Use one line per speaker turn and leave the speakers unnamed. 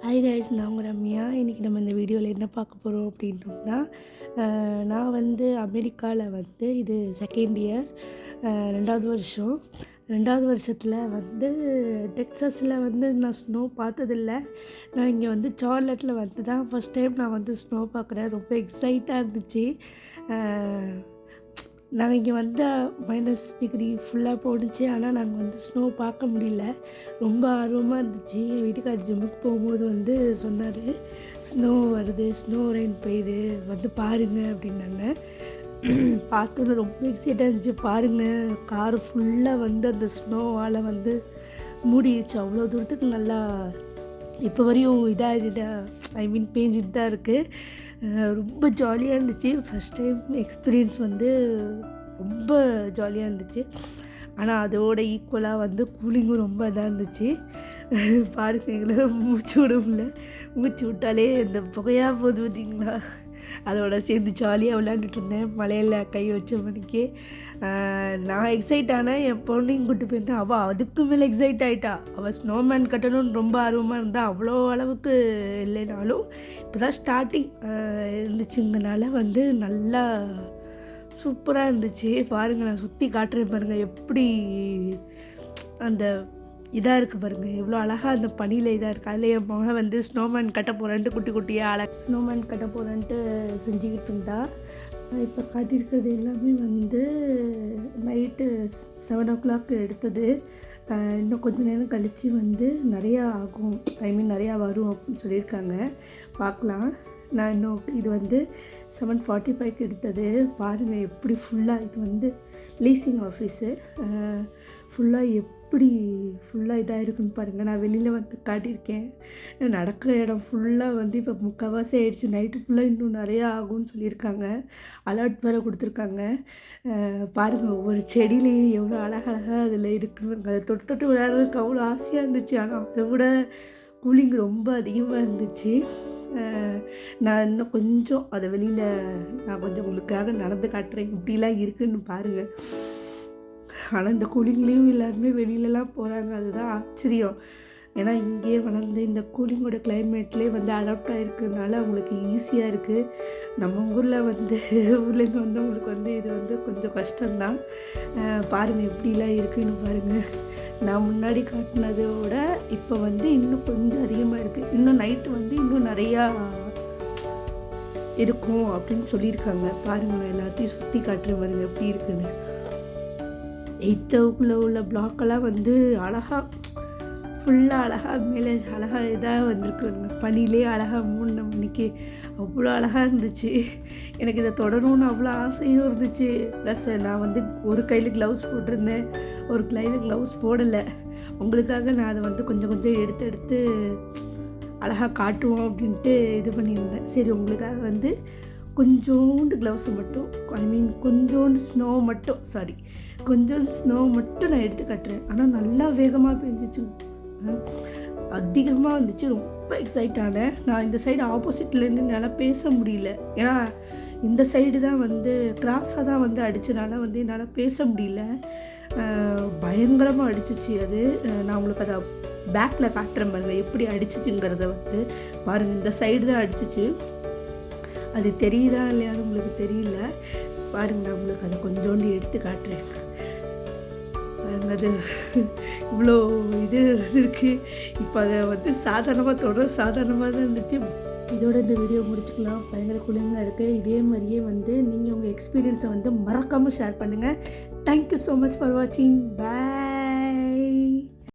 Hi guys, நான் உங்கள் ரம்யா. இன்றைக்கி நம்ம இந்த வீடியோவில் என்ன பார்க்க போகிறோம் அப்படின்னோம்னா, நான் அமெரிக்காவில் இது செகண்ட் இயர், 2வது வருஷம். 2வது வருஷத்தில் டெக்ஸஸில் நான் ஸ்னோ பார்த்ததில்ல. நான் இங்கே சார்லட்டில் தான் ஃபஸ்ட் டைம் நான் ஸ்னோ பார்க்குறேன். ரொம்ப எக்ஸைட்டாக இருந்துச்சு. நாங்கள் இங்கே -டிகிரி ஃபுல்லாக போணுச்சு. ஆனால் நாங்கள் ஸ்னோ பார்க்க முடியல. ரொம்ப ஆர்வமாக இருந்துச்சு. என் வீட்டுக்கார் ஜிம்முக்கு போகும்போது சொன்னார், ஸ்னோ வருது, ஸ்னோ ரெயின் பெய்யுது, பாருங்க அப்படின்னாங்க. பார்த்தோன்னே ரொம்ப எக்ஸைட்டாக இருந்துச்சு. பாருங்கள், கார் ஃபுல்லாக அந்த ஸ்னோவால் மூடிடுச்சு. அவ்வளோ தூரத்துக்கு நல்லா இப்போ வரையும் பேஞ்சிட்டு தான் இருக்குது. ரொம்ப ஜாலியாக இருந்துச்சு. ஃபஸ்ட் டைம் எக்ஸ்பீரியன்ஸ் ரொம்ப ஜாலியாக இருந்துச்சு. ஆனால் அதோட ஈக்குவலாக கூலிங்கும் ரொம்ப இதாக இருந்துச்சு. பாருங்க, எங்களால் மூச்சு விட முடியல. மூச்சு விட்டாலே இந்த புகையாக போகுது பார்த்திங்களா. அதோட சேர்ந்து ஜாலியாக விளையாண்டுட்டு இருந்தேன். மலையில் கை வச்ச மணிக்கு நான் எக்ஸைட் ஆனேன். என் பொண்ணையும் கூப்பிட்டு போயிருந்தேன். அவள் அதுக்கு மேலே எக்ஸைட் ஆகிட்டா. அவள் ஸ்னோமேன் கட்டணும்னு ரொம்ப ஆர்வமாக இருந்தால். அவ்வளோ அளவுக்கு இல்லைனாலும் இப்போ தான் ஸ்டார்டிங் இருந்துச்சுங்கனால நல்லா சூப்பராக இருந்துச்சு. பாருங்கள், நான் சுற்றி காட்டுறேன் பாருங்கள், எப்படி அந்த இதாக இருக்குது பாருங்கள், எவ்வளோ அழகாக அந்த பனியில் இதாக இருக்குது. அதில் என் மகன் ஸ்னோமேன் கட்ட போகிறேன்ட்டு குட்டியாக ஸ்னோமேன் கட்ட போகிறேன்ட்டு செஞ்சுக்கிட்டு இருந்தா. இப்போ காட்டியிருக்கிறது எல்லாமே நைட்டு 7 o'clock எடுத்தது. இன்னும் கொஞ்சம் நேரம் கழித்து நிறையா ஆகும், நிறையா வரும் அப்படின்னு சொல்லியிருக்காங்க. பார்க்கலாம். நான் இன்னும் இது 7:45 எடுத்தது. பாருங்கள் எப்படி ஃபுல்லாக இது லீசிங் ஆஃபீஸு. ஃபுல்லாக எப்படி ஃபுல்லாக இதாக இருக்குன்னு பாருங்கள். நான் வெளியில் காட்டியிருக்கேன். நடக்கிற இடம் ஃபுல்லாக இப்போ முக்கால்வாசி ஆகிடுச்சு. நைட்டு ஃபுல்லாக இன்னும் நிறையா ஆகும்னு சொல்லியிருக்காங்க. அலர்ட் வேறு கொடுத்துருக்காங்க. பாருங்கள், ஒவ்வொரு செடியிலையும் எவ்வளோ அழகழகாக அதில் இருக்குன்னு. அதை தொட்டு விளையாடுறதுக்கு அவ்வளோ ஆசையாக இருந்துச்சு. ஆனால் அதை விட கூலிங் ரொம்ப அதிகமாக இருந்துச்சு. நான் இன்னும் கொஞ்சம் அதை வெளியில் நான் கொஞ்சம் உங்களுக்காக நடந்து காட்டுறேன், இப்படிலாம் இருக்குதுன்னு பாருங்கள். ஆனால் இந்த கூலிங்லேயும் எல்லாருமே வெளியிலலாம் போகிறாங்க. அதுதான் ஆச்சரியம். ஏன்னா இங்கேயே இந்த கூலிங்கோட கிளைமேட்லேயே அடாப்ட் ஆகிருக்கிறதுனால அவங்களுக்கு ஈஸியாக இருக்குது. நம்ம ஊரில் ஊர்லேருந்து வந்தவங்களுக்கு இது கொஞ்சம் கஷ்டம்தான். பாருங்கள் எப்படிலாம் இருக்குதுன்னு பாருங்கள். நான் முன்னாடி காட்டினதோட இப்போ இன்னும் கொஞ்சம் அதிகமாக இருக்குது. இன்னும் நைட்டு இன்னும் நிறையா இருக்கும் அப்படின்னு சொல்லியிருக்காங்க. பாருங்கள், நான் எல்லாத்தையும் சுற்றி காட்டுறேன் பாருங்கள் எப்படி இருக்குன்னு. 8th உள்ள பிளாக்கெல்லாம் அழகாக ஃபுல்லாக அழகாக மேலே அழகாக இதாக வந்திருக்குங்க. பனிலே அழகாக 3 மணிக்கு அவ்வளோ அழகாக இருந்துச்சு. எனக்கு இதை தொடரணும்னு அவ்வளோ ஆசையும் இருந்துச்சு. ப்ளஸ் நான் ஒரு கையில் க்ளவுஸ் போட்டிருந்தேன், ஒரு கையில் க்ளவுஸ் போடலை. உங்களுக்காக நான் அதை கொஞ்சம் கொஞ்சம் எடுத்து அழகாக காட்டுவோம் அப்படின்ட்டு இது பண்ணியிருந்தேன். சரி, உங்களுக்காக கொஞ்சோண்டு க்ளவுஸை மட்டும் கொஞ்சோண்டு ஸ்னோ மட்டும் நான் எடுத்து காட்டுறேன். ஆனால் நல்லா வேகமாக பெஞ்சிச்சு, அதிகமாக இருந்துச்சு. ரொம்ப எக்ஸைட் ஆனேன். நான் இந்த சைடு ஆப்போசிட்லேருந்து என்னால் பேச முடியல. ஏன்னா இந்த சைடு தான் கிராஸாக தான் அடித்தனால என்னால் பேச முடியல. பயங்கரமாக அடிச்சிச்சு அது. நான் உங்களுக்கு அதை பேக்கில் காட்டுறேன் பாருங்கள் எப்படி அடிச்சிச்சுங்கிறத பாருங்கள். இந்த சைடு தான் அடிச்சிச்சு. அது தெரியுதா இல்லையான்னு உங்களுக்கு தெரியல. பாருங்கள், நான் உங்களுக்கு அதை கொஞ்சோண்டு எடுத்து காட்டுறேன். அது இவ்வளோ இது இருக்குது. இப்போ அதை சாதாரணமாக தான் இருந்துச்சு. இதோட இந்த வீடியோ முடிச்சுக்கலாம். பயங்கர கூலிங்காக இருக்குது. இதே மாதிரியே நீங்கள் உங்கள் எக்ஸ்பீரியன்ஸை மறக்காமல் ஷேர் பண்ணுங்கள். தேங்க்யூ ஸோ மச் ஃபார் வாட்சிங். பாய்.